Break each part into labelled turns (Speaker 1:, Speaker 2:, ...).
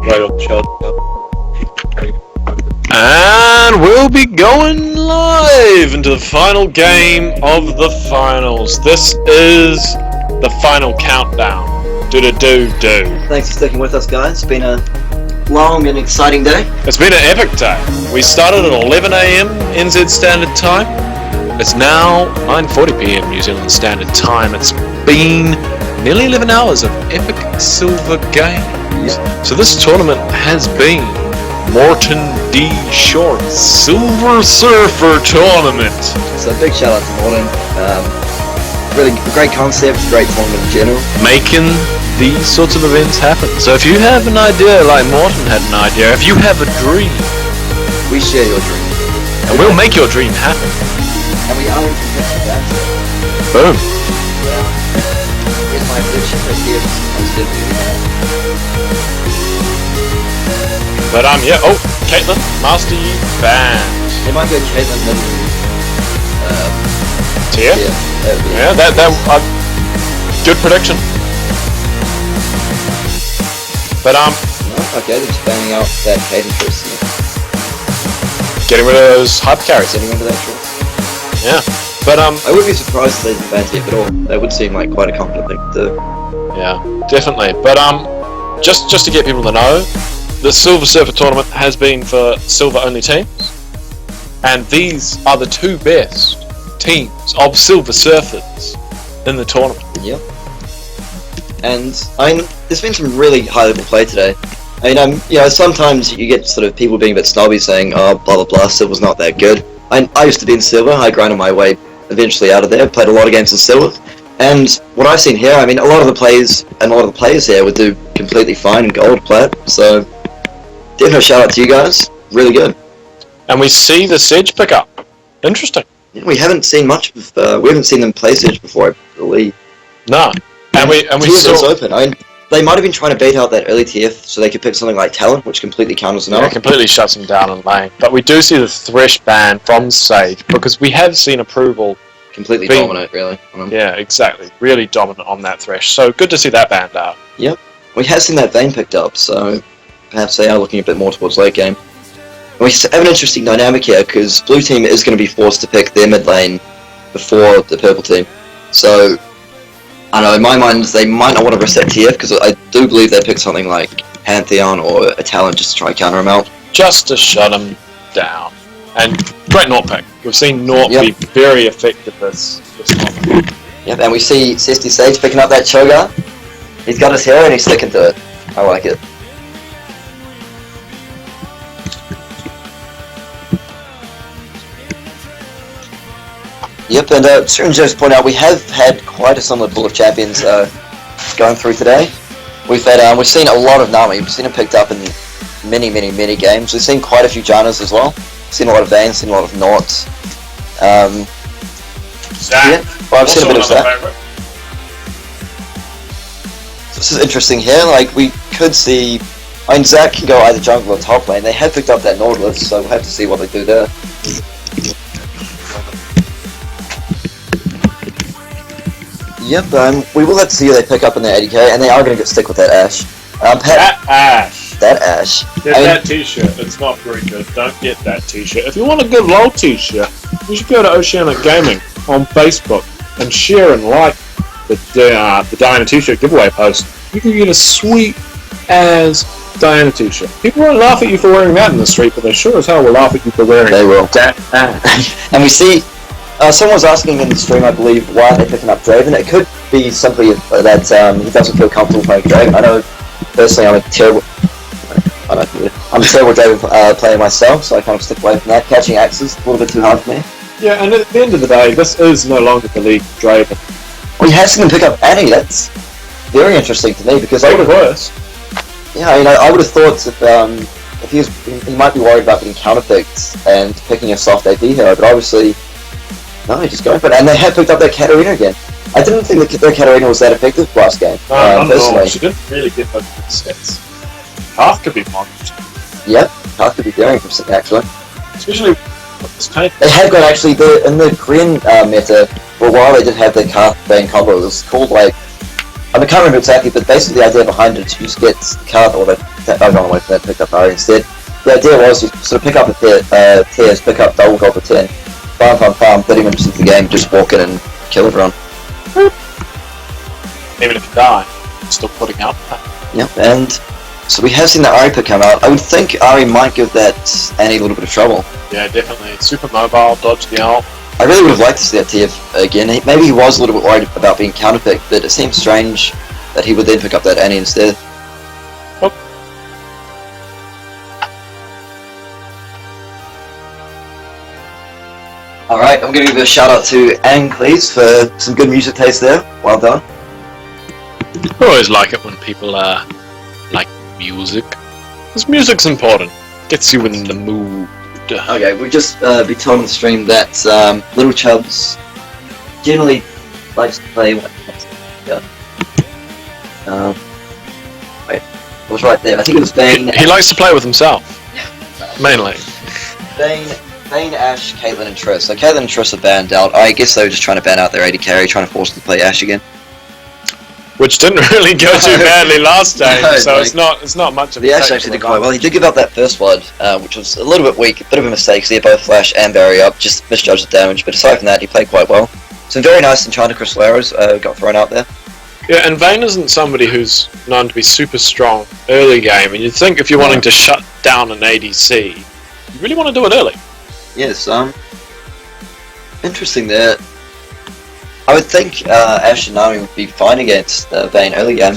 Speaker 1: Right on the shelf.
Speaker 2: And we'll be going live into the final game of the finals. This is the final countdown. Do-do-do-do.
Speaker 3: Thanks for sticking with us, guys. It's been a long and exciting day.
Speaker 2: It's been an epic day. We started at 11 AM NZ Standard Time. It's now 9:40 PM New Zealand Standard Time. It's been nearly 11 hours of epic silver games.
Speaker 3: Yep.
Speaker 2: So this tournament has been Mortondshort Silver Surfer Tournament.
Speaker 3: So big shout out to Morton. Really great concept, great tournament in general.
Speaker 2: Making these sorts of events happen. So if you have an idea like Morton had an idea, if you have a dream,
Speaker 3: We share your dream.
Speaker 2: and we'll make your dream happen.
Speaker 3: And we are interested in that.
Speaker 2: Boom.
Speaker 3: Here's my prediction for here.
Speaker 2: But yeah, oh, Caitlin, Master Yi banned.
Speaker 3: It might go Caitlin and
Speaker 2: Tia?
Speaker 3: yeah,
Speaker 2: Yeah, that good prediction. But
Speaker 3: okay, they're just banning out that Caitlin choice.
Speaker 2: getting rid of those hyper carries.
Speaker 3: Getting rid of that choice.
Speaker 2: Yeah. But
Speaker 3: I would be surprised if they didn't ban Tia at all. That would seem like quite a confident thing to do.
Speaker 2: yeah, definitely. But just to get people to know, the Silver Surfer tournament has been for silver only teams, and these are the two best teams of Silver Surfers in the tournament.
Speaker 3: Yep. And there's been some really high level play today. Sometimes you get sort of people being a bit snobby saying, oh, blah blah blah, silver's not that good. I used to be in silver, I grinded my way eventually out of there, played a lot of games in silver, and what I've seen here, a lot of the players here would do completely fine in gold plat, so definitely shout out to you guys, really good.
Speaker 2: And we see the Sedge pick up. Interesting.
Speaker 3: Yeah, we haven't seen much of, we haven't seen them play Sedge before, I believe.
Speaker 2: No. And we
Speaker 3: TF is
Speaker 2: saw
Speaker 3: open. They might have been trying to bait out that early TF so they could pick something like Talon, which completely counters them out.
Speaker 2: completely shuts him down in lane. But we do see the Thresh ban from Sage, because we have seen approval.
Speaker 3: Completely dominant, really.
Speaker 2: Yeah, exactly. Really dominant on that Thresh. So good to see that banned out.
Speaker 3: Yep. We have seen that Vayne picked up, so perhaps they are looking a bit more towards late game. And we have an interesting dynamic here, because blue team is going to be forced to pick their mid lane before the purple team. So, I know, in my mind, they might not want to risk that TF, because I do believe they picked something like Pantheon or a Talon just to try and counter him out.
Speaker 2: Just to shut him down. And great Nort pick. We've seen Nort be very effective this month.
Speaker 3: Yep, and we see Cesty Sage picking up that Cho'Gath. He's got his hair and he's sticking to it. I like it. Yep, and to just point out, we have had quite a similar pool of champions going through today. We've seen a lot of Nami. We've seen him picked up in many games. We've seen quite a few Jannas as well. Seen a lot of Vayne, seen a lot of Norts.
Speaker 2: Zach.
Speaker 3: Yeah, well, I've seen a bit of Zach. So this is interesting here. Like, we could see. Zach can go either jungle or top lane. They have picked up that Nautilus, so we'll have to see what they do there. Yep, we will have to see who they pick up in their 80k, and they are going to stick with that Ashe. That Ashe.
Speaker 2: Get that t-shirt. It's not very good. Don't get that t-shirt. If you want a good LOL t-shirt, you should go to Oceanic Gaming on Facebook and share and like the Diana t-shirt giveaway post. You can get a sweet as Diana t-shirt. People won't laugh at you for wearing that in the street, but they sure as hell will laugh at you for wearing that Ashe.
Speaker 3: And we see, someone was asking in the stream, I believe, why are they picking up Draven? It could be simply that he doesn't feel comfortable playing Draven. I know, personally, I'm a terrible Draven player myself, so I kind of stick away from that. Catching axes, a little bit too hard for me.
Speaker 2: Yeah, and at the end of the day, this is no longer the league of Draven.
Speaker 3: Well, you have seen him pick up Annie. That's very interesting to me, because I would have... Yeah, I would have thought if he might be worried about getting counterpicked and picking a soft AP hero, but obviously, no, he's just going for it. And they have picked up that Katarina again. I didn't think that Katarina was that effective last game. Personally.
Speaker 2: She didn't really get those stats. Path could be monitored.
Speaker 3: Yep, Path could be daring from something, actually.
Speaker 2: Especially with this tank.
Speaker 3: They have got, actually, in the Korean meta, for a while they did have the Kath Vayne combo. It was called, like, I can't remember exactly, but basically the idea behind it is you just get Kath or the I've gone away from that, picked up Ari instead. The idea was you sort of pick up a tiers, pick up double gold for 10, farm, 30 minutes into the game, just walk in and kill everyone.
Speaker 2: Even if you die, you're still putting up.
Speaker 3: Yep, and so we have seen the Ari pick come out. I would think Ari might give that Annie a little bit of trouble.
Speaker 2: Yeah, definitely. Super mobile, dodge the ult.
Speaker 3: I really would have liked to see that TF again. Maybe he was a little bit worried about being counterpicked, but it seems strange that he would then pick up that Annie instead.
Speaker 2: Oh.
Speaker 3: Alright, I'm going to give a shout out to Angles for some good music taste there. Well done.
Speaker 2: I always like it when people like music. Because music's important. Gets you in the mood.
Speaker 3: Okay, we'll just be told on the stream that Little Chubbs generally likes to play. Wait, I was right there. I think it was Bane.
Speaker 2: He likes to play with himself. Mainly.
Speaker 3: Bane, Ash, Caitlyn, and Triss. So Caitlyn and Triss are banned out. I guess they were just trying to ban out their AD carry, trying to force them to play Ash again.
Speaker 2: Which didn't really go too badly last time,
Speaker 3: No,
Speaker 2: so
Speaker 3: like,
Speaker 2: it's not much of a
Speaker 3: the Ash actually did quite well. He did give up that first blood, which was a little bit weak, a bit of a mistake. So he had both flash and barrier up, just misjudged the damage. But aside from that, he played quite well. Some very nice enchanted crystal arrows got thrown out there.
Speaker 2: Yeah, and Vayne isn't somebody who's known to be super strong early game, and you'd think if you're wanting to shut down an ADC, you really want to do it early.
Speaker 3: Yes, interesting there. I would think Ash and Nami would be fine against Vayne early game.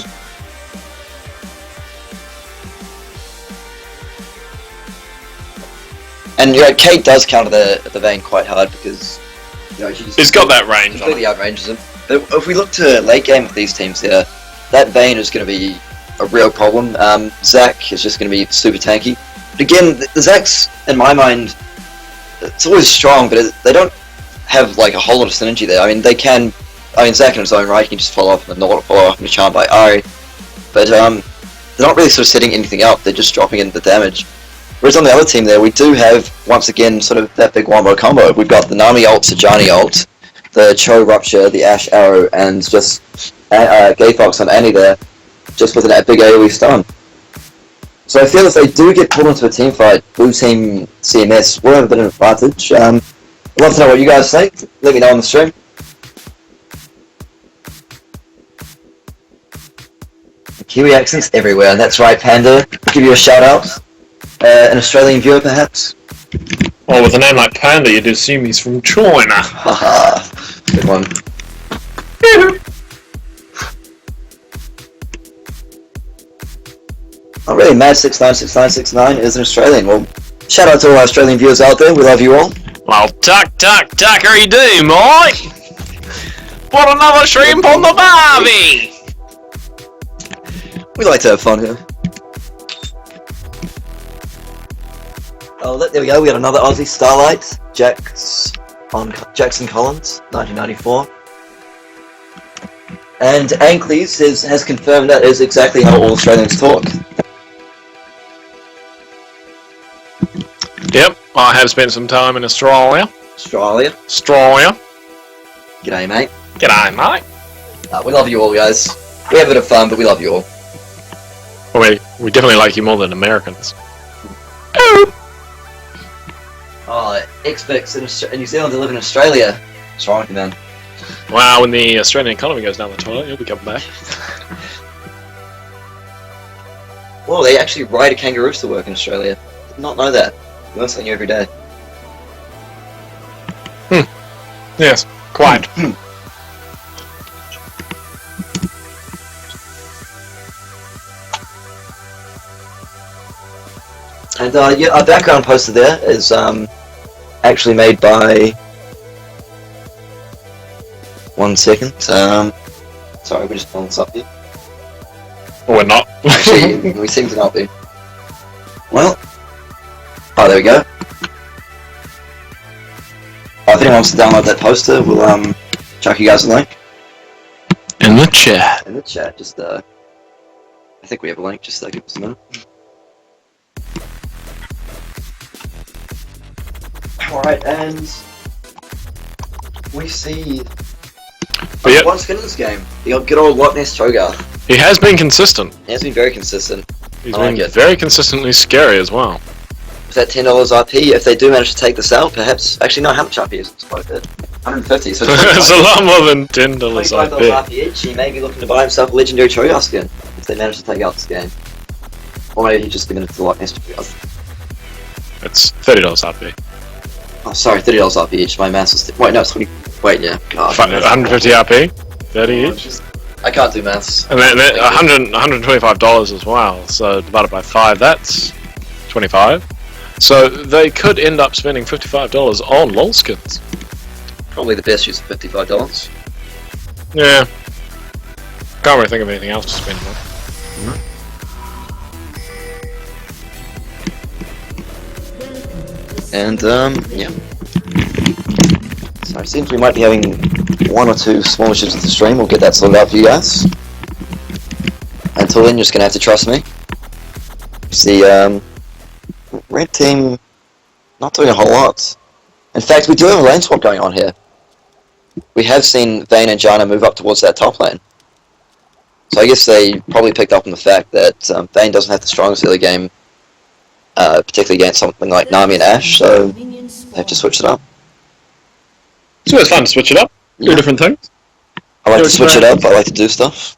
Speaker 3: And Kate does counter the Vayne quite hard because she just
Speaker 2: He's got that range on
Speaker 3: completely outranges him. But if we look to late game with these teams here, that Vayne is going to be a real problem. Zac is just going to be super tanky. But again, the Zacs, in my mind, it's always strong, but they don't have like a whole lot of synergy there. I mean, they can. I mean, Zac in his own right can just follow up and not follow up and charmed by Ari, but they're not really sort of setting anything up. They're just dropping in the damage. Whereas on the other team there, we do have once again sort of that big wombo combo. We've got the Nami ult, Sajani ult, the Cho Rupture, the Ash Arrow, and just Gay Fox on Annie there, just with that big AoE stun. So I feel if they do get pulled into a team fight, blue team CMS will have a bit of an advantage. I'd love to know what you guys think. Let me know on the stream. Kiwi accents everywhere. That's right, Panda. I'll give you a shout out. An Australian viewer, perhaps.
Speaker 2: Well, with a name like Panda, you'd assume he's from China.
Speaker 3: Haha, good one. Oh really, Mad696969 is an Australian. Well, shout out to all our Australian viewers out there. We love you all.
Speaker 2: Well, tuckery do, mate. What another shrimp on the barbie.
Speaker 3: We like to have fun here. Oh, there we go. We got another Aussie Starlight, Jackson Collins, 1994. And Ankles has confirmed that is exactly how all Australians talk.
Speaker 2: Yep, I have spent some time in Australia.
Speaker 3: Australia. G'day, mate.
Speaker 2: G'day, mate.
Speaker 3: We love you all, guys. We have a bit of fun, but we love you all.
Speaker 2: Well, we definitely like you more than Americans.
Speaker 3: Oh, experts in New Zealand that live in Australia. What's wrong with you, man?
Speaker 2: Wow, when the Australian economy goes down the toilet, you'll be coming back.
Speaker 3: Well, they actually ride kangaroos to work in Australia. Did not know that. Learn something new every day.
Speaker 2: Yes, quite.
Speaker 3: And yeah, our background poster there is actually made by. 1 second. Sorry, we're just pulling this up here.
Speaker 2: We're not.
Speaker 3: Actually, we seem to not be. Well, oh, there we go. If anyone wants to download that poster, we'll chuck you guys a link
Speaker 2: In the chat.
Speaker 3: in the chat. Just I think we have a link. Just give us a minute. Alright, and we see one skin in this game. The good old Loch Ness Cho'Gath.
Speaker 2: He has been consistent.
Speaker 3: He has been very consistent.
Speaker 1: He's been very consistently scary as well.
Speaker 3: With that $10 RP, if they do manage to take this out, perhaps... Actually, no, how much RP is it? It's quite a bit. 150, so
Speaker 1: it's a lot more than $10
Speaker 3: $25 RP each. He may be looking to buy himself a legendary Cho'Gath skin, if they manage to take out this game. Or maybe he's just giving it to the Loch Ness Cho'Gath.
Speaker 1: It's $30 RP.
Speaker 3: Oh, sorry, $30 RP each. My maths is... Wait, no, it's 20... Wait, yeah. God,
Speaker 1: 150 RP? 30 each?
Speaker 3: I can't do maths.
Speaker 1: And then $125 as well, so divided by 5, that's 25. So they could end up spending $55 on LOL skins.
Speaker 3: Probably the best use of $55.
Speaker 1: Yeah. Can't really think of anything else to spend on.
Speaker 3: And, yeah. So it seems we might be having one or two small issues with the stream. We'll get that sorted out for you guys. Until then, you're just going to have to trust me. The red team not doing a whole lot. In fact, we do have a lane swap going on here. We have seen Vayne and Janna move up towards that top lane. So I guess they probably picked up on the fact that Vayne doesn't have the strongest early game, particularly against something like Nami and Ashe, so they have to switch it up.
Speaker 2: It's always fun to switch it up. Do different things.
Speaker 3: I like to switch it up, I like to do stuff.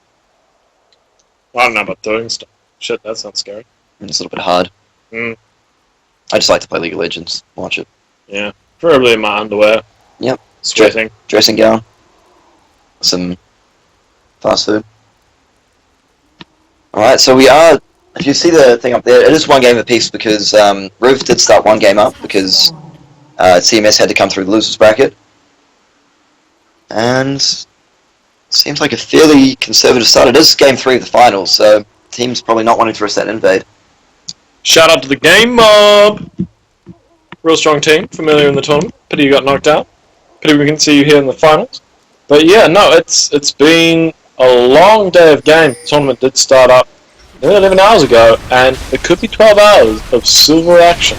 Speaker 2: Well, I don't know about doing stuff. Shit, that sounds scary.
Speaker 3: And it's a little bit hard.
Speaker 2: Mm.
Speaker 3: I just like to play League of Legends, watch it.
Speaker 2: Yeah, preferably in my underwear.
Speaker 3: Yep.
Speaker 2: Sweating.
Speaker 3: Dressing gown. Some fast food. Alright, so we are... If you see the thing up there, it is one game apiece because Roof did start one game up because CMS had to come through the losers bracket. And seems like a fairly conservative start. It is game 3 of the finals, so team's probably not wanting to risk that invade.
Speaker 2: Shout out to the game mob! Real strong team, familiar in the tournament. Pity you got knocked out. Pity we can see you here in the finals. But yeah, no, it's been a long day of game. The tournament did start up nearly 11 hours ago, and it could be 12 hours of silver action.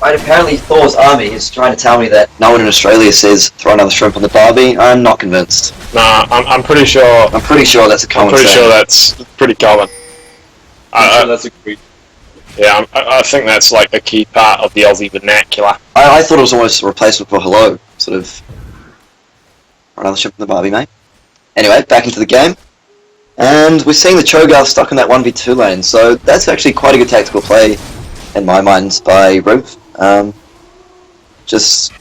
Speaker 3: Right, apparently Thor's army is trying to tell me that no one in Australia says throw another shrimp on the barbie. I'm not convinced.
Speaker 2: Nah, I'm pretty sure.
Speaker 3: I'm pretty sure that's a common
Speaker 2: I'm pretty
Speaker 3: saying.
Speaker 2: sure that's pretty common.
Speaker 4: I'm sure that's agreed.
Speaker 2: Yeah, I think that's like a key part of the Aussie vernacular.
Speaker 3: I thought it was almost a replacement for hello, sort of. Throw another shrimp on the barbie, mate. Anyway, back into the game. And we're seeing the Cho'Gath stuck in that 1v2 lane, so that's actually quite a good tactical play, in my mind, by Roof. Just,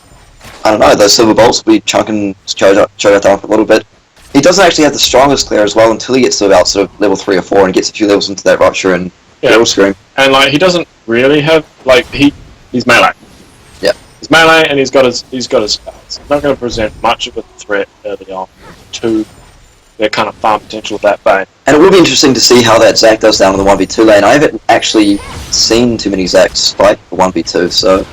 Speaker 3: I don't know, those silver bolts will be chunking Cho'Gath down for a little bit. He doesn't actually have the strongest clear as well until he gets to about sort of level 3 or 4 and gets a few levels into that Rupture and Battle Scream.
Speaker 2: And like he doesn't really have like he's melee.
Speaker 3: Yeah.
Speaker 2: He's melee and he's got his spells. He's not going to present much of a threat early on to their kind of farm potential of that Vayne.
Speaker 3: And it will be interesting to see how that Zac does down in the 1v2 lane. I haven't actually seen too many Zacs fight for 1v2, so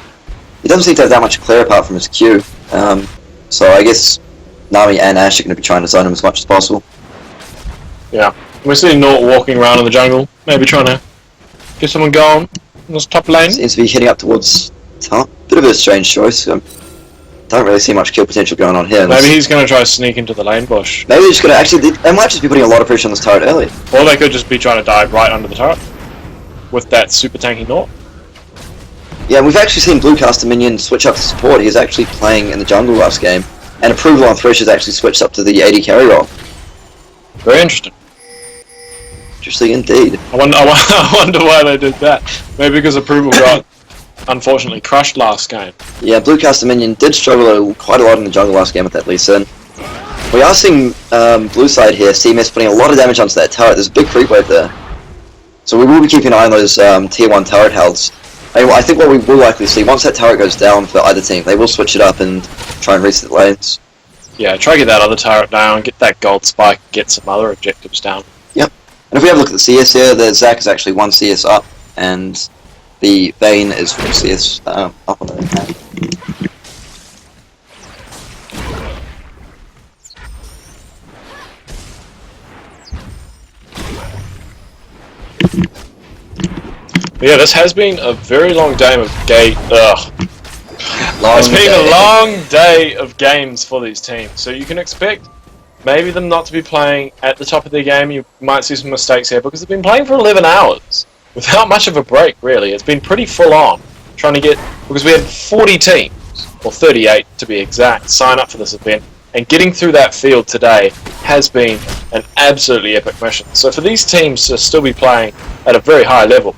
Speaker 3: he doesn't seem to have that much clear apart from his Q. So I guess Nami and Ashe are going to be trying to zone him as much as possible.
Speaker 2: Yeah. We're seeing Nort walking around in the jungle, maybe trying to get someone going in this top lane.
Speaker 3: Seems to be heading up towards top. Bit of a strange choice. Don't really see much kill potential going on here.
Speaker 2: Maybe he's going to try to sneak into the lane bush.
Speaker 3: Maybe they're just going to actually... They might just be putting a lot of pressure on this turret early.
Speaker 2: Or they could just be trying to dive right under the turret with that super tanky Nort.
Speaker 3: Yeah, we've actually seen Bluecaster Minion switch up to support. He was actually playing in the jungle last game. And Approval on Thresh has actually switched up to the AD carry role.
Speaker 2: Very interesting.
Speaker 3: Interesting indeed.
Speaker 2: I wonder why they did that. Maybe because Approval got unfortunately crushed last game.
Speaker 3: Yeah, Bluecaster Minion did struggle quite a lot in the jungle last game with that Lee Sin. We are seeing blue side here, CMS putting a lot of damage onto that turret. There's a big creep wave there. So we will be keeping an eye on those tier 1 turret healths. I think what we will likely see, once that turret goes down for either team, they will switch it up and try and reset the lanes.
Speaker 2: Yeah, try to get that other turret down, get that gold spike, get some other objectives down.
Speaker 3: Yep. And if we have a look at the CS here, the Zac is actually 1 CS up, and the Vayne is 4 CS up on the map.
Speaker 2: But yeah, this has been a very long day of It's been a long day of games for these teams, so you can expect
Speaker 1: maybe them not to be playing at the top of their game. You might see some mistakes here because they've been playing for 11 hours without much of a break, really. It's been pretty full on trying to get, because we had 40 teams, or 38 to be exact, sign up for this event, and getting through that field today has been an absolutely epic mission. So for these teams to still be playing at a very high level,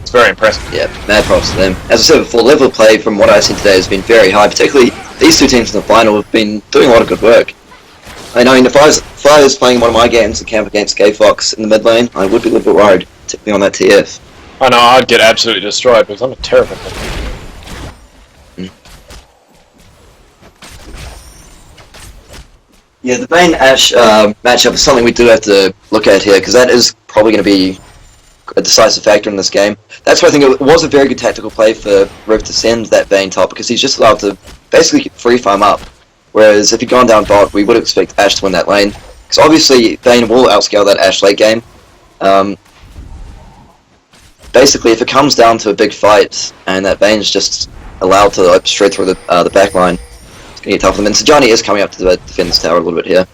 Speaker 1: it's very impressive.
Speaker 3: Yeah, mad props to them. As I said before, level of play from what I've seen today has been very high, particularly these two teams in the final have been doing a lot of good work. I mean, if I was playing one of my games to camp against Gay Fox in the mid lane, I would be a little bit worried, particularly on that TF.
Speaker 1: I know, I'd get absolutely destroyed because I'm a terrible player.
Speaker 3: Yeah, the Bane Ash matchup is something we do have to look at here, because that is probably going to be a decisive factor in this game. That's why I think it was a very good tactical play for Riv to send that Bane top, because he's just allowed to basically free farm up. Whereas if he'd gone down bot, we would expect Ash to win that lane. Because obviously Bane will outscale that Ash late game. Basically, if it comes down to a big fight, and that Bane's just allowed to like, straight through the back line, it's going to get tough for them. And Sajani is coming up to defend this tower a little bit here.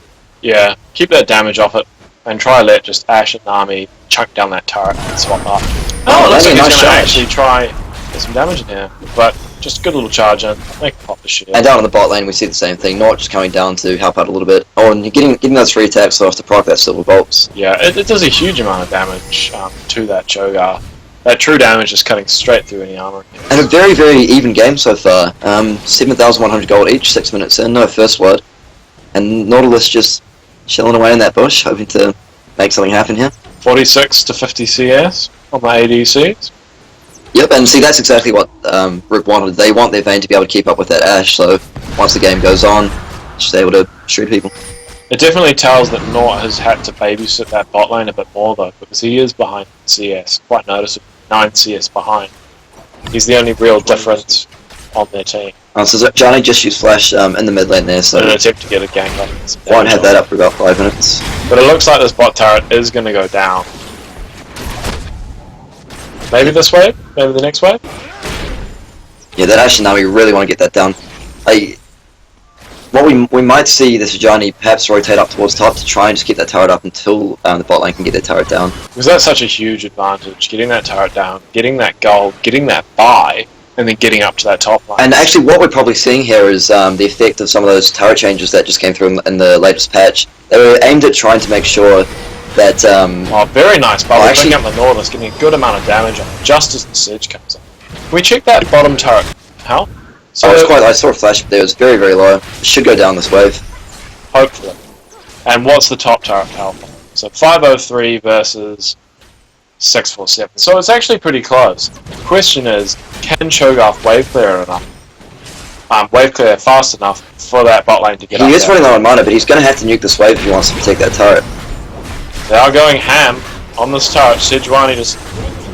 Speaker 1: Yeah, keep that damage off it, and try to let just Ash and Nami chunk down that turret and swap up. Oh, it looks like he's going to actually try get some damage in here, but just a good little charge in, make him pop the shield.
Speaker 3: And down on the bot lane we see the same thing, Nort just coming down to help out a little bit. Oh, and you're getting those free attacks off to proc that silver bolts.
Speaker 1: Yeah, it does a huge amount of damage to that Cho'Gath. That true damage is cutting straight through any armor.
Speaker 3: And a very, very even game so far. 7,100 gold each, 6 minutes in, no first blood. And Nautilus just chilling away in that bush, hoping to make something happen here.
Speaker 1: 46 to 50 CS on the ADCs.
Speaker 3: Yep, and see that's exactly what Rook wanted. They want their Vayne to be able to keep up with that Ashe, so once the game goes on, just able to shoot people.
Speaker 1: It definitely tells that Nort has had to babysit that bot lane a bit more though, because he is behind CS, quite noticeable, 9 CS behind. He's the only real difference on their team.
Speaker 3: So Johnny just used flash in the mid lane there, so
Speaker 1: in an attempt to get a gank on him.
Speaker 3: Won't have that up for about 5 minutes.
Speaker 1: But it looks like this bot turret is going to go down. Maybe this wave? Maybe the next wave?
Speaker 3: Yeah, that Ashe now we really want to get that down. What we might see this Johnny perhaps rotate up towards top to try and just keep that turret up until the bot lane can get their turret down.
Speaker 1: Because that's such a huge advantage, getting that turret down, getting that gold, getting that buy, and then getting up to that top line.
Speaker 3: And actually what we're probably seeing here is the effect of some of those turret changes that just came through in the latest patch. They were aimed at trying to make sure that...
Speaker 1: oh, very nice, but we're bringing up the Nautilus, getting a good amount of damage on it, just as the Siege comes in. Can we check that bottom turret? How?
Speaker 3: So I saw a flash, but there was very, very low. It should go down this wave.
Speaker 1: Hopefully. And what's the top turret health? So 503 versus 647. So it's actually pretty close. The question is, can Cho'Gath wave clear enough? Wave clear fast enough for that bot lane to get up
Speaker 3: He is
Speaker 1: there?
Speaker 3: running low on mana, but he's going to have to nuke this wave if he wants to protect that turret.
Speaker 1: They are going ham on this turret. Sejuani just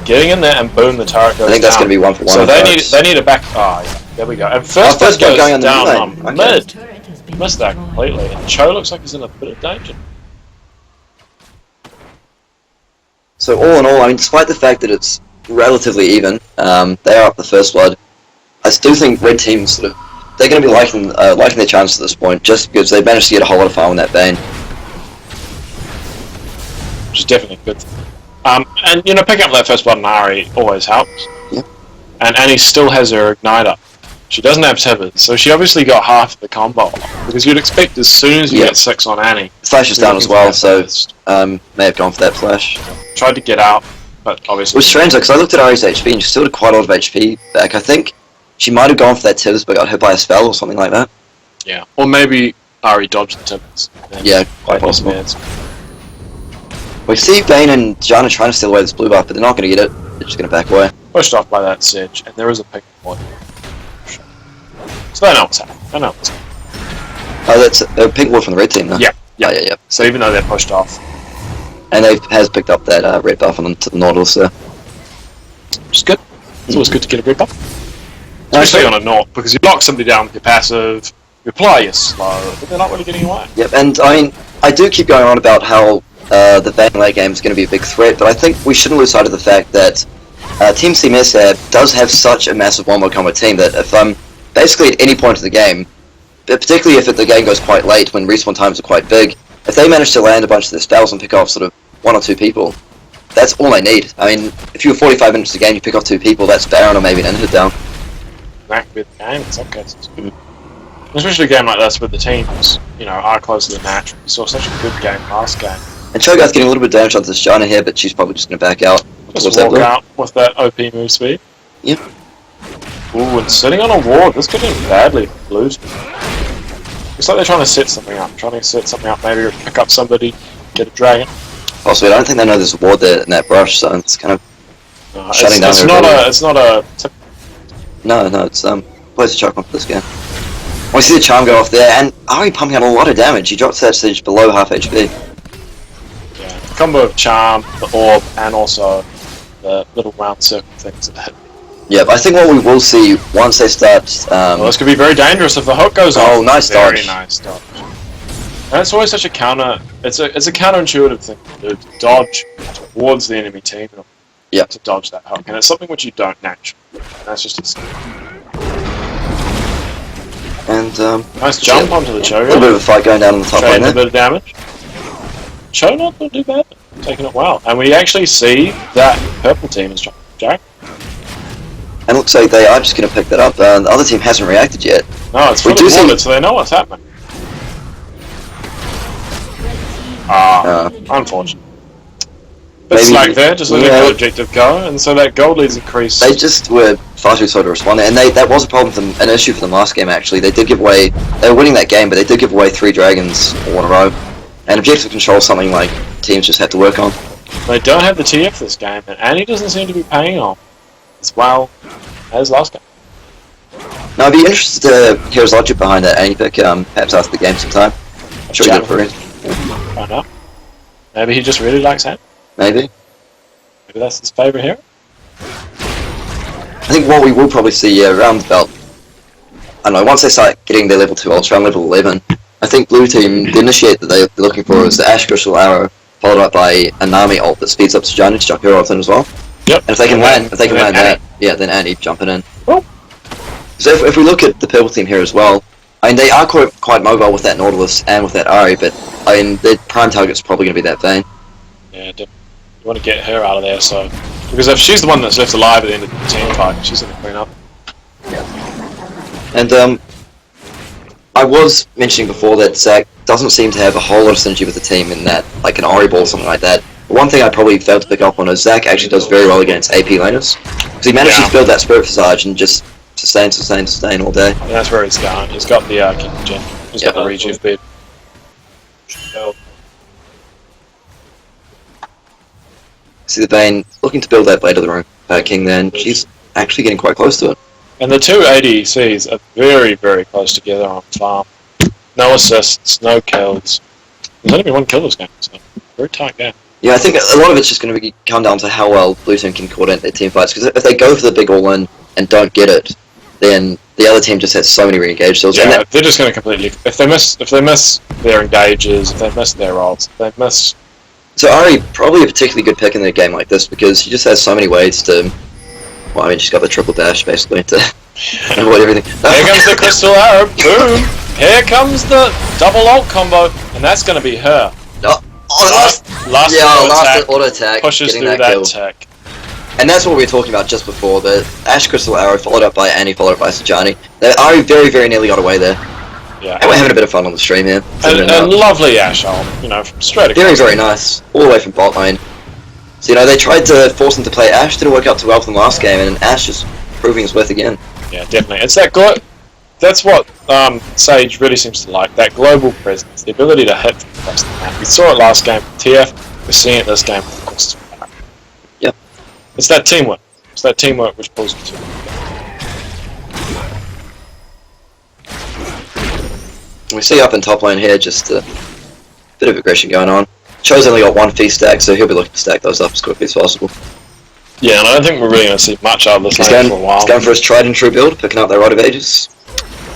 Speaker 1: getting in there and boom, the turret goes down.
Speaker 3: I think that's going to be 1 for 1.
Speaker 1: So they need a back... Oh, yeah. There we go. And first goes
Speaker 3: going on the
Speaker 1: down
Speaker 3: mid
Speaker 1: on
Speaker 3: lane.
Speaker 1: mid. Missed that completely. And Cho looks like he's in a bit of danger.
Speaker 3: So all in all, I mean, despite the fact that it's relatively even, they are up the first blood. I still think red teams they're going to be liking their chances at this point, just because they've managed to get a whole lot of farm on that Bane.
Speaker 1: Which is definitely good. And you know, picking up that first blood on Ari always helps.
Speaker 3: Yeah.
Speaker 1: And Annie still has her igniter. She doesn't have Tibbers, so she obviously got half of the combo. Because you'd expect as soon as you get 6 on Annie...
Speaker 3: Flash is down as well, so may have gone for that flash.
Speaker 1: Tried to get out, but obviously...
Speaker 3: It was strange though, because I looked at Ari's HP and she still had quite a lot of HP back. I think she might have gone for that Tibbers but got hit by a spell or something like that.
Speaker 1: Yeah, or maybe Ari dodged the Tibbers.
Speaker 3: Yeah, quite possible. We see Bane and Janna trying to steal away this blue buff, but they're not going to get it. They're just going to back away.
Speaker 1: Pushed off by that Sedge, and there is a pick point. So they know what's happening. They know what's happening.
Speaker 3: Oh, that's a pink ward from the red team though.
Speaker 1: Yeah.
Speaker 3: Yeah.
Speaker 1: So even though they're pushed off.
Speaker 3: And they has picked up that red buff onto the Nautilus there.
Speaker 1: Which is good. It's always good to get a red buff. Especially on a Naut, because you lock somebody down with your passive, you apply your slow, but they're not really getting away.
Speaker 3: Yep, and I mean, I do keep going on about how the Bane late game is going to be a big threat, but I think we shouldn't lose sight of the fact that Team CMS does have such a massive one-more combo team that if basically at any point of the game, particularly if the game goes quite late when respawn times are quite big, if they manage to land a bunch of the spells and pick off sort of 1 or 2 people, that's all I need. I mean, if you were 45 minutes to game, you pick off 2 people, that's Baron or maybe an hit down.
Speaker 1: Back with the game in some cases. Especially a game like this with the teams, are closer than natural. We saw such a good game last game.
Speaker 3: And Cho'Gath's getting a little bit of damage onto this Janna here, but she's probably just going to back out.
Speaker 1: Just walk out with that OP move speed.
Speaker 3: Yep.
Speaker 1: Ooh, and sitting on a ward. This could end badly for Blue team. Looks like they're trying to set something up. Maybe pick up somebody, get a dragon.
Speaker 3: Possibly, I don't think they know there's a ward there in that brush, so it's kind of shutting down their ability.
Speaker 1: It's not a...
Speaker 3: No, it's plays a choke on for this game. We see the charm go off there, and Ari pumping out a lot of damage. He drops that stage below half HP.
Speaker 1: Yeah, the combo of charm, the orb, and also the little round circle things that hit.
Speaker 3: Yeah, but I think what we will see once they start...
Speaker 1: well, this could be very dangerous if the hook goes off.
Speaker 3: Oh, nice dodge.
Speaker 1: Very nice dodge. And it's always such a counter... It's a counterintuitive thing to dodge towards the enemy team.
Speaker 3: Yep.
Speaker 1: To dodge that hook, and it's something which you don't naturally. That's just a skill.
Speaker 3: And,
Speaker 1: nice jump onto the Cho'Gath.
Speaker 3: A little bit of a fight going down on the top lane
Speaker 1: Trading a
Speaker 3: there.
Speaker 1: bit of damage. Cho not too bad. Taking it well. And we actually see that purple team is trying to Jack.
Speaker 3: And it looks like they are just going to pick that up. The other team hasn't reacted yet.
Speaker 1: No, it's fully warded, so they know what's happening. Unfortunate. Bit slack there, just letting the objective go, and so that gold lead's increased.
Speaker 3: They just were far too slow to respond, and that was a problem for them, an issue for them last game actually. They did give away, they were winning that game, but they did give away 3 dragons all in a row. And objective control is something like teams just have to work on.
Speaker 1: They don't have the TF this game, and Annie doesn't seem to be paying off as well as last game.
Speaker 3: Now I'd be interested to hear his logic behind that Annie pick, perhaps after the game sometime. I'm sure he did it for it.
Speaker 1: Find out. Maybe he just really likes Annie.
Speaker 3: Maybe.
Speaker 1: Maybe that's his favourite hero.
Speaker 3: I think what we will probably see around the belt, I don't know, once they start getting their level 2 ults around level 11, I think Blue Team, the initiate that they're looking for is the Ash Crystal Arrow, followed up by a Nami ult that speeds up Sejanni to jump hero off in as well.
Speaker 1: Yep.
Speaker 3: And if they can land that, yeah, then Annie jumping in.
Speaker 1: Oh.
Speaker 3: So if we look at the purple team here as well, I mean, they are quite mobile with that Nautilus and with that Ari, but I mean, their prime target's probably going to be that Vayne.
Speaker 1: Yeah, you want to get her out of there, so... Because if she's the one that's left alive at the end of the team fight, she's going to clean up.
Speaker 3: And, I was mentioning before that Zach doesn't seem to have a whole lot of synergy with the team in that, like an Ori ball or something like that. But one thing I probably failed to pick up on is Zach actually does very well against AP laners. Because he manages to build that Spirit Visage and just sustain all day.
Speaker 1: And that's where he's going. He's got the King Gen. He's got the rejuve bid.
Speaker 3: See the Vayne looking to build that Blade of the Room King there, and she's actually getting quite close to it.
Speaker 1: And the two ADCs are very, very close together on farm. No assists, no kills. There's only been 1 kill this game, so very tight game.
Speaker 3: Yeah, I think a lot of it's just going to come down to how well Blue Team can coordinate their team fights, because if they go for the big all-in and don't get it, then the other team just has so many re-engaged kills.
Speaker 1: Yeah, they're just going to completely... If they miss their engages, if they miss their ults, if they miss...
Speaker 3: So Ari, probably a particularly good pick in a game like this, because she just has so many ways to... Well, I mean, she's got the triple dash, basically, to avoid everything.
Speaker 1: Here comes the Crystal Arrow, boom! Here comes the double ult combo, and that's going to be her. Last
Speaker 3: auto attack,
Speaker 1: pushes
Speaker 3: getting
Speaker 1: through
Speaker 3: that kill.
Speaker 1: tech.
Speaker 3: And that's what we were talking about just before, the Ash Crystal Arrow followed up by Annie, followed up by Sejanni. Ari very, very nearly got away there.
Speaker 1: Yeah.
Speaker 3: And we're having a bit of fun on the stream here.
Speaker 1: And lovely Ash ult, from straight across.
Speaker 3: Very, very nice, all the way from bot lane. So, they tried to force him to play Ash, didn't work out too well for them last game, and Ash is proving his worth again.
Speaker 1: Yeah, definitely. It's that's what Sage really seems to like, that global presence, the ability to hit from across the map. We saw it last game with TF, we're seeing it this game with Crystal Arrow.
Speaker 3: Yep.
Speaker 1: It's that teamwork. It's that teamwork which pulls you to it.
Speaker 3: We see up in top lane here just a bit of aggression going on. Cho's only got 1 feast stack, so he'll be looking to stack those up as quickly as possible.
Speaker 1: Yeah, and I don't think we're really going to see much out of this lane for a while.
Speaker 3: He's going for his tried and true build, picking up that Rite of Ages.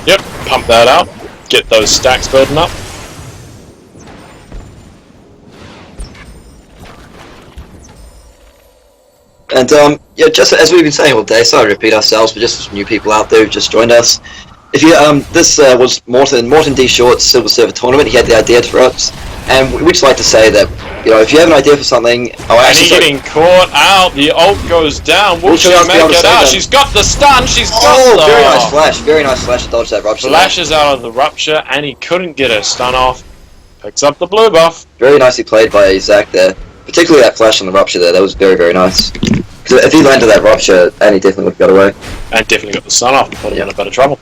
Speaker 1: Yep, pump that out, get those stacks building up.
Speaker 3: And yeah, just as we've been saying all day, sorry to repeat ourselves, but just new people out there who've just joined us. If you this was Mortondshort's Silver Surfer tournament. He had the idea for us, and we just like to say that if you have an idea for something,
Speaker 1: and he's getting caught out. The ult goes down. Will she make it out? She's got the stun. She's got the.
Speaker 3: Very nice flash. Very nice flash to dodge that rupture.
Speaker 1: Flashes out of the rupture, and he couldn't get her stun off. Picks up the blue buff.
Speaker 3: Very nicely played by Zach there. Particularly that flash on the rupture there. That was very, very nice. Because if he landed that rupture, Annie definitely would have got away.
Speaker 1: And definitely got the stun off and put him in a bit of trouble.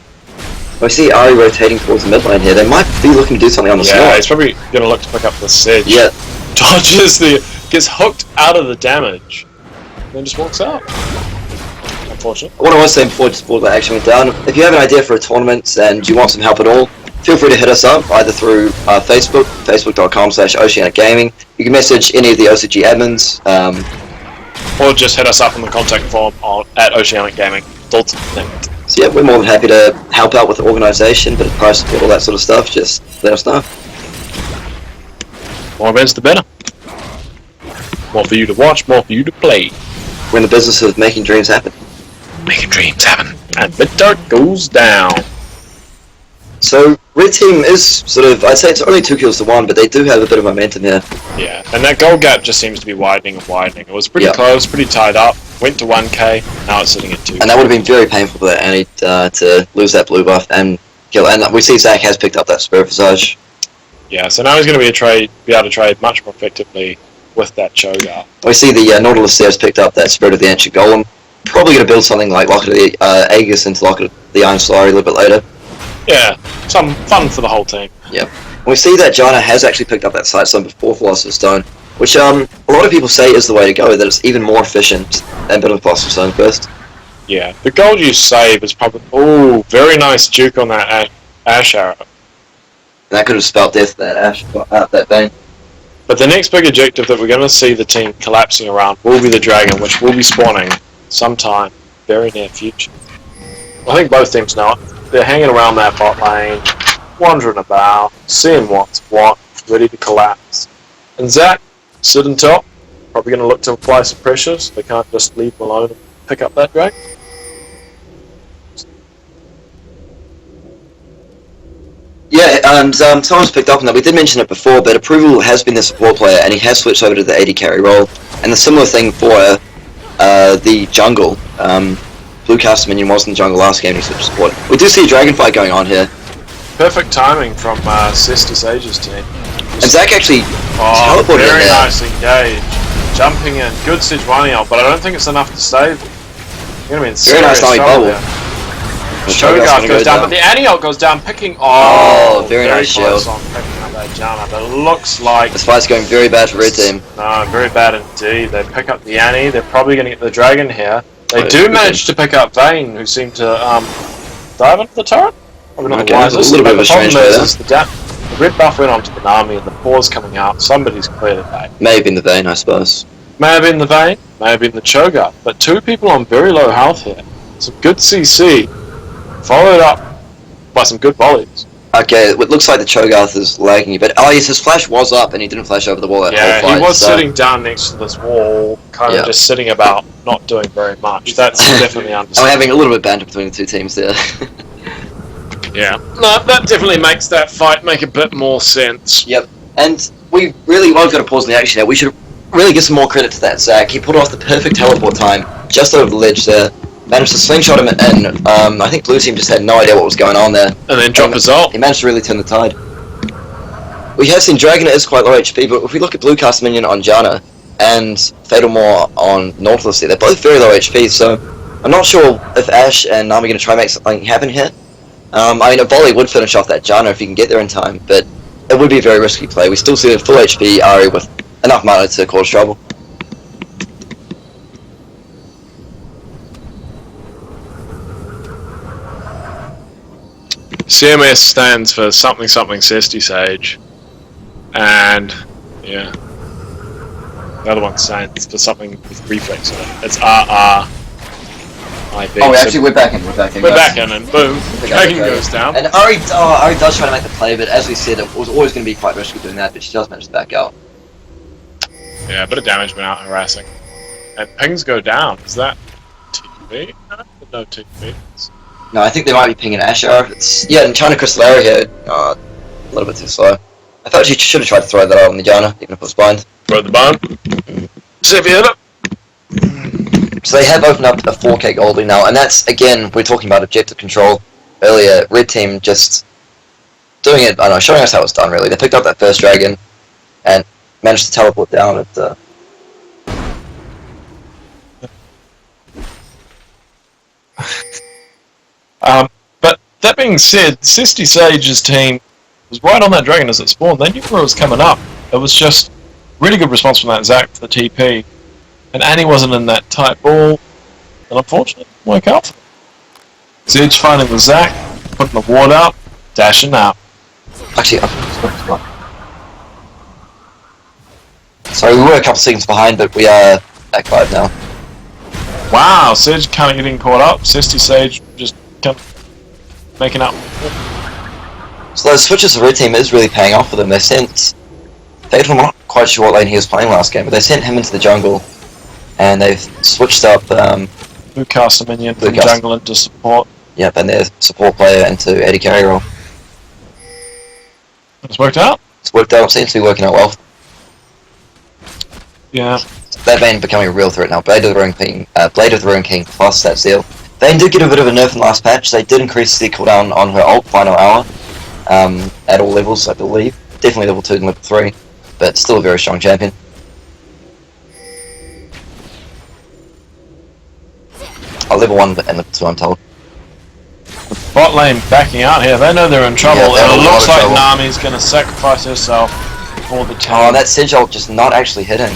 Speaker 3: I see Ari rotating towards the mid lane here. They might be looking to do something on the
Speaker 1: Yeah, he's probably going to look to pick up the Sedge.
Speaker 3: Yeah.
Speaker 1: Dodges gets hooked out of the damage, and then just walks out. Unfortunate.
Speaker 3: What I was saying before that action went down, if you have an idea for a tournament and you want some help at all, feel free to hit us up either through Facebook, facebook.com/OceanicGaming. You can message any of the OCG admins.
Speaker 1: Or just hit us up on the contact form at OceanicGaming.net.
Speaker 3: So yeah, we're more than happy to help out with the organisation, bit of price support, all that sort of stuff. Just let us know.
Speaker 1: More events, the better. More for you to watch, more for you to play.
Speaker 3: We're in the business of making dreams happen.
Speaker 1: Making dreams happen. And Victor goes down.
Speaker 3: So, red team is sort of, I'd say it's only 2 kills to 1, but they do have a bit of momentum here.
Speaker 1: Yeah, and that goal gap just seems to be widening and widening. It was pretty close, pretty tied up, went to 1k, now it's sitting at 2k.
Speaker 3: And that would have been very painful for that Annie to lose that blue buff and kill. And we see Zach has picked up that Spirit Visage.
Speaker 1: Yeah, so now he's going to be able to trade much more effectively with that Cho'Gath.
Speaker 3: We see the Nautilus there has picked up that Spirit of the Ancient Golem. Probably going to build something like Locket of the Aegis into Locket of the Iron Slurry a little bit later.
Speaker 1: Yeah, some fun for the whole team.
Speaker 3: Yep. We see that Janna has actually picked up that Sight Stone before Philosopher's Stone, which a lot of people say is the way to go, that it's even more efficient than building Philosopher's Stone first.
Speaker 1: Yeah, the gold you save is probably... Ooh, very nice juke on that Ash arrow.
Speaker 3: That could have spelled death that Ash out that vein.
Speaker 1: But the next big objective that we're going to see the team collapsing around will be the dragon, which will be spawning sometime very near future. I think both teams know it. They're hanging around that bot lane, wandering about, seeing what's what, ready to collapse. And Zach, sitting top, probably going to look to apply some pressure, so they can't just leave him alone and pick up that dragon.
Speaker 3: Yeah, and someone's picked up on that. We did mention it before, but Approval has been the support player, and he has switched over to the AD carry role. And the similar thing for the jungle. Blue Caster Minion was in the jungle last game, and he switched to support. We do see a dragon fight going on here.
Speaker 1: Perfect timing from Cestus Sage's team.
Speaker 3: And Zach actually teleported
Speaker 1: very
Speaker 3: in there.
Speaker 1: nice engage. Jumping in, good Sejuani ult, but I don't think it's enough to save. You're going to be in
Speaker 3: Very nice
Speaker 1: serious
Speaker 3: Nami
Speaker 1: trouble
Speaker 3: bubble.
Speaker 1: there. Cho'Gath goes down, but the Annie ult goes down, picking... Oh,
Speaker 3: very nice
Speaker 1: close
Speaker 3: shield.
Speaker 1: on picking up that Janna, but it looks like...
Speaker 3: This fight's going very bad for red team.
Speaker 1: No, very bad indeed. They pick up the Annie, they're probably going to get the dragon here. They do manage to pick up Vayne, who seem to dive into the turret. Probably not the wisest.
Speaker 3: A little bit of a strange play there.
Speaker 1: The red buff went onto the Nami and the paws coming out. Somebody's cleared it back.
Speaker 3: May have been the vein, I suppose.
Speaker 1: May have been the Vayne, may have been the Cho'Gath, but 2 people on very low health here. Some good CC, followed up by some good volleys.
Speaker 3: Okay, it looks like the Cho'Gath is lagging a bit. Oh yes, his flash was up and he didn't flash over the wall that whole fight.
Speaker 1: He was sitting down next to this wall, kind of just sitting about, not doing very much. That's definitely understandable.
Speaker 3: I'm having a little bit of banter between the 2 teams there.
Speaker 1: Yeah. No, that definitely makes that fight make a bit more sense.
Speaker 3: Yep. And we really, well, I've got to pause in the action now. We should really give some more credit to that Zach. He put off the perfect teleport time, just over the ledge there. Managed to slingshot him, and I think blue team just had no idea what was going on there.
Speaker 1: And then drop his ult.
Speaker 3: He managed to really turn the tide. We have seen Dragon is quite low HP, but if we look at Blue Caster Minion on Janna and Fatal Maw on Nautilus, they're both very low HP, so I'm not sure if Ash and Nami are going to try and make something happen here. I mean, a volley would finish off that Janna if he can get there in time, but it would be a very risky play. We still see a full HP Ari with enough mana to cause trouble.
Speaker 1: CMS stands for something something Cestus Sage, and yeah, the other one stands for something with reflex on it. It's RR.
Speaker 3: Oh, we're back in. We're
Speaker 1: back in, and boom, dragon goes down.
Speaker 3: And Ari does try to make the play, but as we said, it was always going to be quite risky doing that, but she does manage to back out.
Speaker 1: Yeah, a bit of damage went out harassing. And pings go down. Is that TP? No, TP.
Speaker 3: No, I think they might be pinging Asher. Yeah, and China Crystalera here. A little bit too slow. I thought you should have tried to throw that out on the Jana, even if it was blind.
Speaker 1: Throw the bone. See if you hit it.
Speaker 3: So they have opened up a 4K gold lead now, and that's, again, we're talking about objective control earlier. Red team just doing it, I don't know, showing us how it's done, really. They picked up that first dragon and managed to teleport down at...
Speaker 1: But that being said, 60 Sage's team was right on that dragon as it spawned. They knew where it was coming up. It was just really good response from that Zac for the TP. And Annie wasn't in that tight ball, and unfortunately, it didn't work out for them. Sedge finding the Zac, putting the ward out, dashing out.
Speaker 3: Actually, sorry, we were a couple seconds behind, but we are back 5 now.
Speaker 1: Wow, Sedge kind of getting caught up. 60 Sage just kind of making up.
Speaker 3: So those switches of red team is really paying off for them. They sent Fatal, I'm not quite sure what lane he was playing last game, but they sent him into the jungle, and they've switched up
Speaker 1: Blue cast a minion from jungle into support.
Speaker 3: Yep, and their support player into AD carry role.
Speaker 1: It's worked out?
Speaker 3: It's worked out, seems to be working out well.
Speaker 1: Yeah.
Speaker 3: That Vayne becoming a real threat now. Blade of the Ruin King plus that seal. Vayne did get a bit of a nerf in the last patch. They did increase the cooldown on her ult, final hour, at all levels, I believe. Definitely level 2 and level 3, but still a very strong champion. Level 1 and level 2, I'm told.
Speaker 1: Bot lane backing out here. They know they're in trouble,
Speaker 3: Yeah,
Speaker 1: and it looks like Nami's going to sacrifice herself for the team.
Speaker 3: Oh, that Sedge ult just not actually hitting.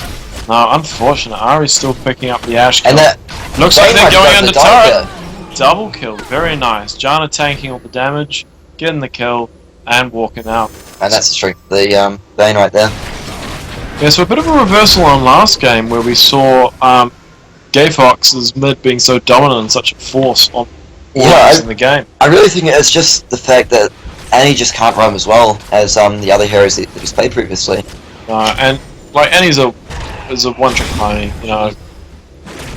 Speaker 1: No, unfortunate. Ari's still picking up the Ash kill.
Speaker 3: And that
Speaker 1: looks like they're going under turret.
Speaker 3: Here.
Speaker 1: Double kill, very nice. Jana tanking all the damage, getting the kill, and walking out.
Speaker 3: And that's the streak. The Vayne right there.
Speaker 1: Yeah, so a bit of a reversal on last game where we saw Gay Fox's mid being so dominant and such a force on in the game.
Speaker 3: I really think it's just the fact that Annie just can't roam as well as the other heroes that he's played previously.
Speaker 1: And like Annie's a one-trick pony, you know.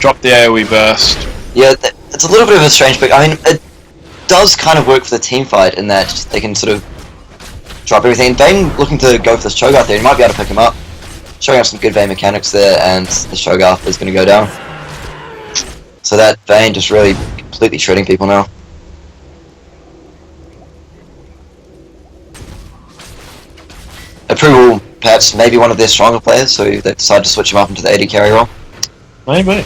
Speaker 1: Drop the AoE burst.
Speaker 3: Yeah, it's a little bit of a strange pick. I mean, it does kind of work for the team fight in that they can sort of drop everything. Vayne looking to go for this Cho'Gath there, he might be able to pick him up. Showing off some good Vayne mechanics there, and the Cho'Gath is going to go down. So that Vayne just really completely shredding people now. Approval, perhaps maybe one of their stronger players, so they decided to switch him up into the AD carry role.
Speaker 1: Maybe.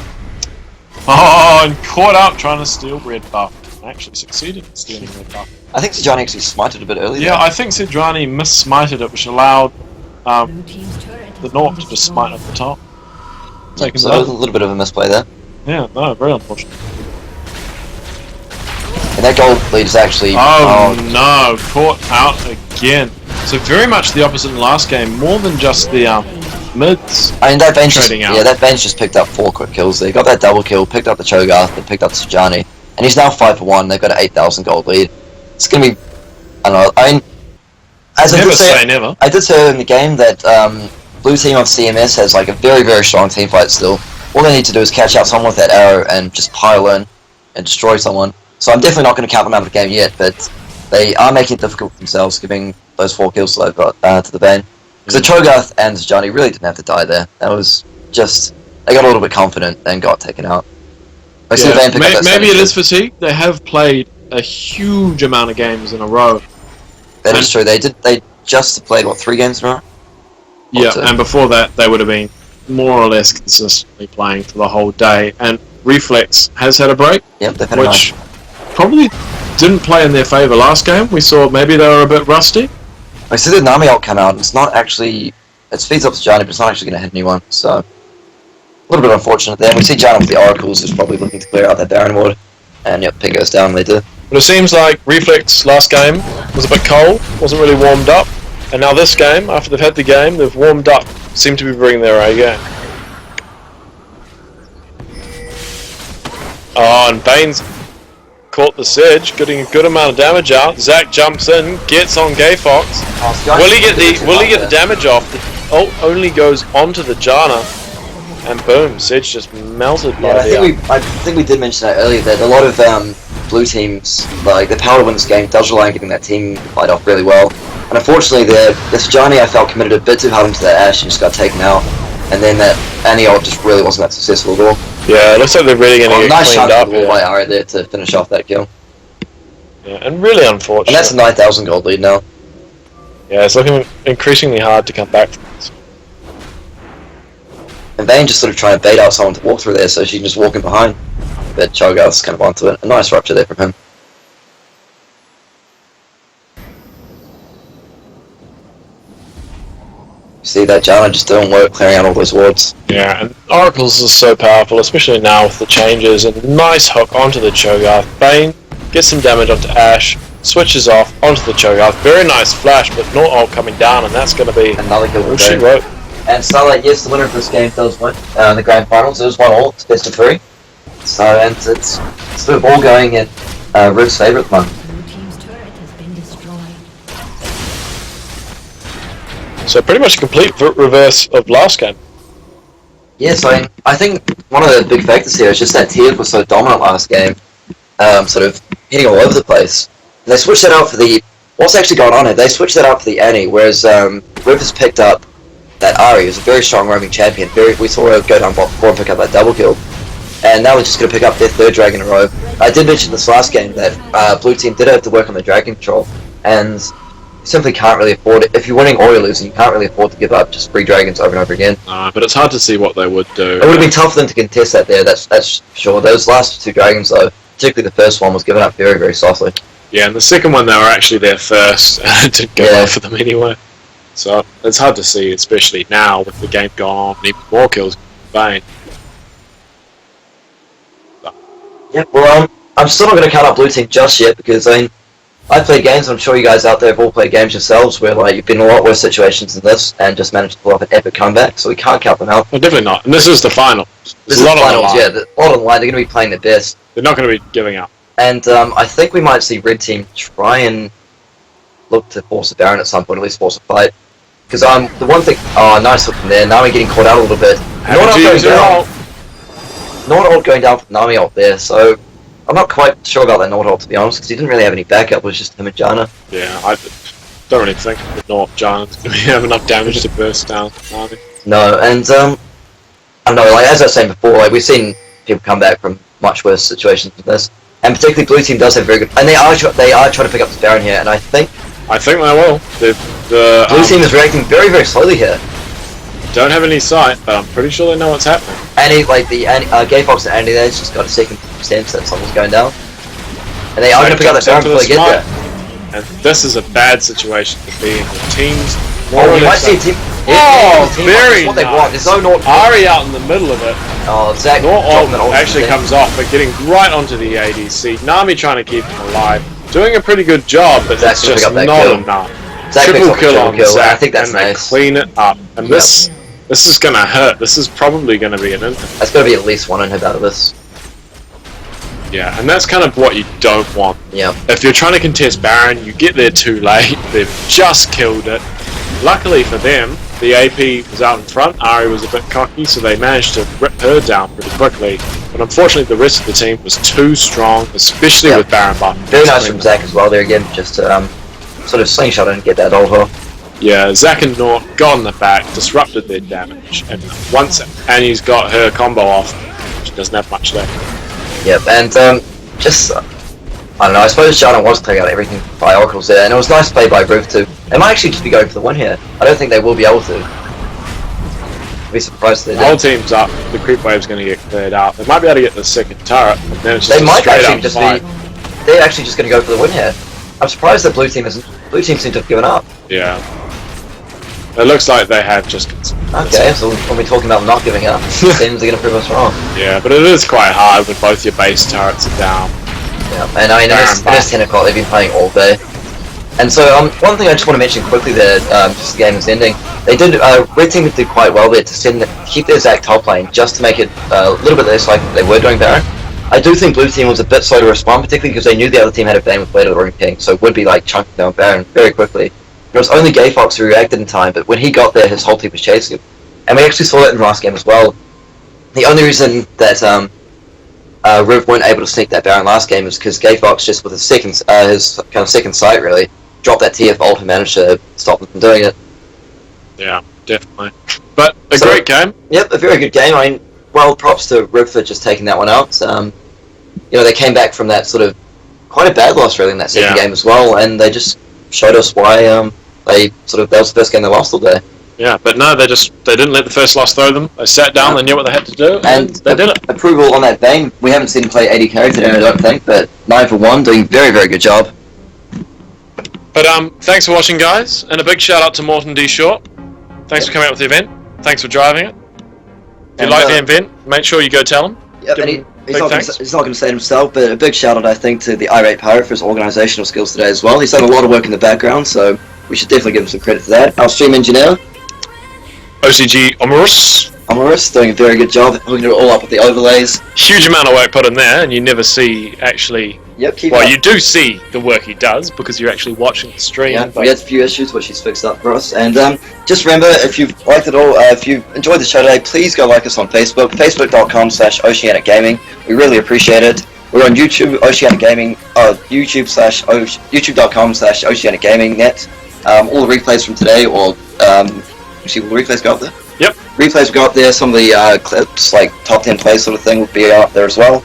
Speaker 1: Oh, and caught up trying to steal red buff. Actually succeeded in stealing red buff.
Speaker 3: I think Sejuani actually smited a bit earlier.
Speaker 1: Yeah, I think Sejuani mis-smited it, which allowed the North to just smite at the top.
Speaker 3: So a little bit of a misplay there.
Speaker 1: Yeah, no, very unfortunate.
Speaker 3: And that gold lead is actually...
Speaker 1: Oh no, caught out again. So very much the opposite in last game, more than just the mids.
Speaker 3: I mean, that Vayne's
Speaker 1: just
Speaker 3: just picked up 4 quick kills there. Got that double kill, picked up the Cho'Gath, and picked up the Sejuani. And he's now 5 for 1, they've got an 8,000 gold lead. It's gonna be... I don't know, I mean... As
Speaker 1: never
Speaker 3: I did
Speaker 1: say never.
Speaker 3: I did say in the game that blue team on CMS has like a very, very strong team fight still. All they need to do is catch out someone with that arrow and just pile in and destroy someone. So I'm definitely not going to count them out of the game yet, but they are making it difficult for themselves, giving those 4 kills that they've got to the Vayne. Because the Cho'Gath and Sejuani really didn't have to die there. That was just... They got a little bit confident and got taken out.
Speaker 1: Yeah, maybe it is fatigue. They have played a huge amount of games in a row.
Speaker 3: That is true. They just played, what, 3 games in a row?
Speaker 1: Yeah, and before that they would have been more or less consistently playing for the whole day. And Reflex has had a break,
Speaker 3: yep, they've had
Speaker 1: which probably didn't play in their favour last game. We saw maybe they were a bit rusty.
Speaker 3: I see the Nami ult come out, and it's not actually... It speeds up Sejuani, but it's not actually going to hit anyone, so... A little bit unfortunate there. We see Jana with the Oracles, who's probably looking to clear out that Baron ward. And yep, ping goes down, they do.
Speaker 1: But it seems like Reflex last game was a bit cold, wasn't really warmed up. And now this game, after they've had the game, they've warmed up, seem to be bringing their A game. Oh, and Vayne's caught the Sedge, getting a good amount of damage out. Zac jumps in, gets on Gay Fox. Will he get the damage off? The ult only goes onto the Jana, and boom, Sedge just melted by
Speaker 3: I think we did mention that earlier, that a lot of blue team's, like, the power to win this game does rely on getting that team fight off really well. And unfortunately, this Johnny I felt committed a bit too hard into that Ashe and just got taken out. And then that Annie ult just really wasn't that successful at all.
Speaker 1: Yeah, it looks like they're really going to get
Speaker 3: nice
Speaker 1: cleaned
Speaker 3: shot
Speaker 1: up.
Speaker 3: by Ari there to finish off that kill.
Speaker 1: Yeah, and really unfortunate.
Speaker 3: And that's a 9,000 gold lead now.
Speaker 1: Yeah, it's looking increasingly hard to come back from this.
Speaker 3: And Vayne just sort of trying to bait out someone to walk through there so she can just walk in behind. But Cho'Gath's kind of onto it. A nice rupture there from him. See that Janna just doing work clearing out all those wards.
Speaker 1: Yeah, and Oracles is so powerful, especially now with the changes, and nice hook onto the Cho'Gath. Vayne gets some damage onto Ashe, switches off onto the Cho'Gath. Very nice flash, but no ult coming down, and that's going to be
Speaker 3: another kill.
Speaker 1: Oh, she wrote.
Speaker 3: And Starlight, yes, the winner of this game does win the grand finals. It was 1 all, it's best of 3. So, and it's sort of all going in Riv's favour at the moment.
Speaker 1: So pretty much a complete reverse of last game.
Speaker 3: Yes, I think one of the big factors here is just that Tiev was so dominant last game, sort of hitting all over the place. And they switched that out for the... What's actually going on here? They switched that out for the Annie, whereas Riv has picked up that Ari, who's a very strong roaming champion. We saw her go down bot before and pick up that double kill. And now we're just going to pick up their 3rd dragon in a row. I did mention this last game that Blue Team did have to work on the dragon control, and you simply can't really afford it. If you're winning or you're losing, you can't really afford to give up just 3 dragons over and over again.
Speaker 2: But it's hard to see what they would do.
Speaker 3: It would have been tough for them to contest that there, that's sure. Those last 2 dragons though, particularly the first one, was given up very, very softly.
Speaker 2: Yeah, and the second one they were actually there first, and it didn't go well for them anyway. So it's hard to see, especially now with the game going on, and even more kills Vayne.
Speaker 3: Yeah, well, I'm still not going to count out Blue Team just yet, because I've played games, I'm sure you guys out there have all played games yourselves, where like you've been in a lot worse situations than this, and just managed to pull off an epic comeback, so we can't count them out.
Speaker 2: Well, definitely not. And this is the final.
Speaker 3: This is the finals, yeah, a lot on the line. They're going to be playing their best.
Speaker 2: They're not going to be giving up.
Speaker 3: And I think we might see Red Team try and look to force a Baron at some point, at least force a fight. Because the one thing... Oh, nice hook from there. Nami getting caught out a little bit. Not ult going down from Nami ult there, so... I'm not quite sure about that Nord ult, to be honest, because he didn't really have any backup. It was just him and Janna.
Speaker 2: Yeah, I don't really think that Nord Janna's going to have enough damage to burst down Nami.
Speaker 3: No, and I don't know, like as I was saying before, like we've seen people come back from much worse situations than this. And particularly Blue Team does have very good... And they are trying to pick up this Baron here, and I think
Speaker 2: they will.
Speaker 3: Blue Team is reacting very, very slowly here.
Speaker 2: Don't have any sight, but I'm pretty sure they know what's happening.
Speaker 3: Annie, like the Gay Fox and Annie there's just got a second sense that something's going down. And they are going to pick up that Baron before they get there.
Speaker 2: And this is a bad situation to be in. The teams...
Speaker 3: we might see a team...
Speaker 2: very
Speaker 3: what they want. There's no Nord...
Speaker 2: Ari out in the middle of it.
Speaker 3: Oh, Zach...
Speaker 2: Nord actually comes off, but getting right onto the ADC. Nami trying to keep him alive. Doing a pretty good job, but it's just not enough. Triple kill on Zach,
Speaker 3: I think that's
Speaker 2: and they
Speaker 3: nice.
Speaker 2: clean it up. And this is going to hurt. This is probably going to be an inhib.
Speaker 3: That's going to be at least 1 inhib out of this.
Speaker 2: Yeah, and that's kind of what you don't want.
Speaker 3: Yeah.
Speaker 2: If you're trying to contest Baron, you get there too late. They've just killed it. Luckily for them, the AP was out in front. Ari was a bit cocky, so they managed to rip her down pretty quickly. But unfortunately, the rest of the team was too strong, especially with Baron button.
Speaker 3: Very nice from Zach as well there again, just to sort of slingshot and get that ult off.
Speaker 2: Yeah, Zach and Nort got on the back, disrupted their damage, and once Annie's got her combo off, she doesn't have much left.
Speaker 3: Yep, and just, I don't know, I suppose Janna was clearing out everything by Oracles there, and it was nice play by Riv too. They might actually just be going for the win here. I don't think they will be able to. I'd be surprised if they
Speaker 2: do. The whole team's up, the creep wave's going to get cleared out. They might be able to get the second turret, and then it's just
Speaker 3: they might actually
Speaker 2: just
Speaker 3: be, they're actually just going to go for the win here. I'm surprised that Blue Team seems to have given up.
Speaker 2: Yeah. It looks like they have just...
Speaker 3: Okay, so when we're talking about not giving up, it seems they're going to prove us wrong.
Speaker 2: Yeah, but it is quite hard when both your base turrets are down.
Speaker 3: Yeah, and I mean, it is 10 o'clock, they've been playing all day. And so, one thing I just want to mention quickly there, just the game is ending, they did, Red Team did quite well there to keep their Zac top lane, just to make it a little bit less like they were doing Baron. I do think Blue Team was a bit slow to respond, particularly because they knew the other team had a Vayne with Blade of the Ring ping, so it would be like chunking down Baron very quickly. It was only Gay Fox who reacted in time, but when he got there, his whole team was chasing him. And we actually saw that in the last game as well. The only reason that Riv weren't able to sneak that Baron last game was because Gayfox just with his kind of second sight really dropped that TF ult and managed to stop them from doing it.
Speaker 1: Yeah, definitely. But a great game.
Speaker 3: Yep, a very good game. I mean, well, props to Riv for just taking that one out. They came back from that sort of quite a bad loss really in that second game as well, and they just showed us why that was the first game they lost all day.
Speaker 1: Yeah, but no, they didn't let the first loss throw them. They sat down, they knew what they had to do, and they did it.
Speaker 3: Approval on that Vayne. We haven't seen him play 80 carry today, I don't think, but 9 for 1, doing very, very good job.
Speaker 1: But thanks for watching, guys, and a big shout out to Mortondshort. Thanks for coming out with the event. Thanks for driving it. If you like the event, make sure you go tell him.
Speaker 3: Yep, and he's not going to say it himself, but a big shout out, I think, to the Irate Pirate for his organisational skills today as well. He's done a lot of work in the background, so we should definitely give him some credit for that. Our stream engineer,
Speaker 1: OCG
Speaker 3: Omarus, doing a very good job, hooking it all up with the overlays.
Speaker 1: Huge amount of work put in there, and you never see actually.
Speaker 3: Yep,
Speaker 1: you do see the work he does because you're actually watching the stream.
Speaker 3: Yeah, we had a few issues which he's fixed up for us. And just remember, if you've liked it all, if you enjoyed the show today, please go like us on Facebook, facebook.com/OceanicGaming. We really appreciate it. We're on YouTube, OceanicGaming, youtube.com/OceanicGaming.net. All the replays from today, or actually, will the replays go up there?
Speaker 1: Yep.
Speaker 3: Replays will go up there. Some of the clips, like top 10 plays sort of thing, will be up there as well.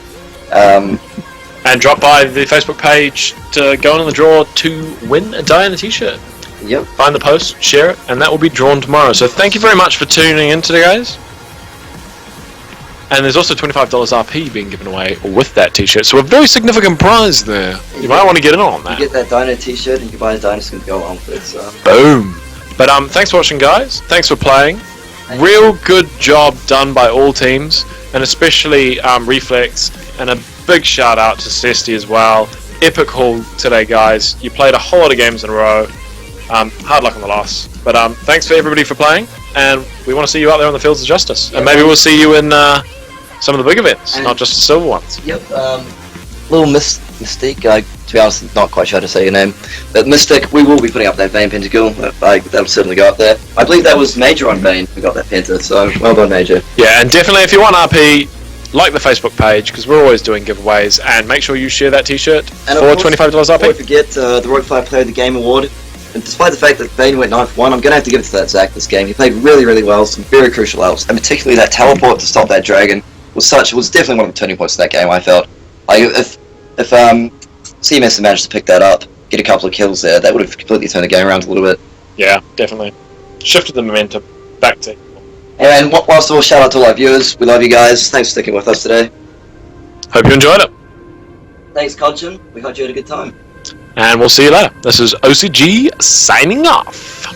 Speaker 1: And drop by the Facebook page to go in the draw to win a Diana t-shirt.
Speaker 3: Yep.
Speaker 1: Find the post, share it, and that will be drawn tomorrow. So thank you very much for tuning in today, guys. And there's also $25 RP being given away with that t-shirt. So a very significant prize there. You might want to get in on that.
Speaker 3: You get that Diana t-shirt and you buy a Diana skin to go along with it. So.
Speaker 1: Boom. But thanks for watching, guys. Thanks for playing. Real good job done by all teams, and especially Reflex, and a big shout out to Cesty as well. Epic haul today, guys. You played a whole lot of games in a row. Hard luck on the loss. But thanks for everybody for playing, and we want to see you out there on the fields of justice. And maybe we'll see you in some of the big events, not just the silver ones.
Speaker 3: Yep. Little Mystique, to be honest, not quite sure how to say your name, but Mystic, we will be putting up that Vayne Pentacle. That'll certainly go up there. I believe that was Major on Vayne who got that Penta, so well done, Major.
Speaker 1: Yeah, and definitely if you want RP, like the Facebook page, because we're always doing giveaways, and make sure you share that t-shirt for $25 RP.
Speaker 3: Don't forget the Rogue Fire Player of the Game award. And despite the fact that Vayne went 9 for 1, I'm going to have to give it to that Zach this game. He played really, really well, some very crucial outs, and particularly that teleport to stop that dragon was definitely one of the turning points in that game, I felt. If CMS had managed to pick that up, get a couple of kills there, that would have completely turned the game around a little bit.
Speaker 1: Yeah, definitely. Shifted the momentum back to...
Speaker 3: And whilst all, shout out to all our viewers. We love you guys. Thanks for sticking with us today.
Speaker 1: Hope you enjoyed it.
Speaker 3: Thanks, Codgen. We hope you had a good time.
Speaker 1: And we'll see you later. This is OCG signing off.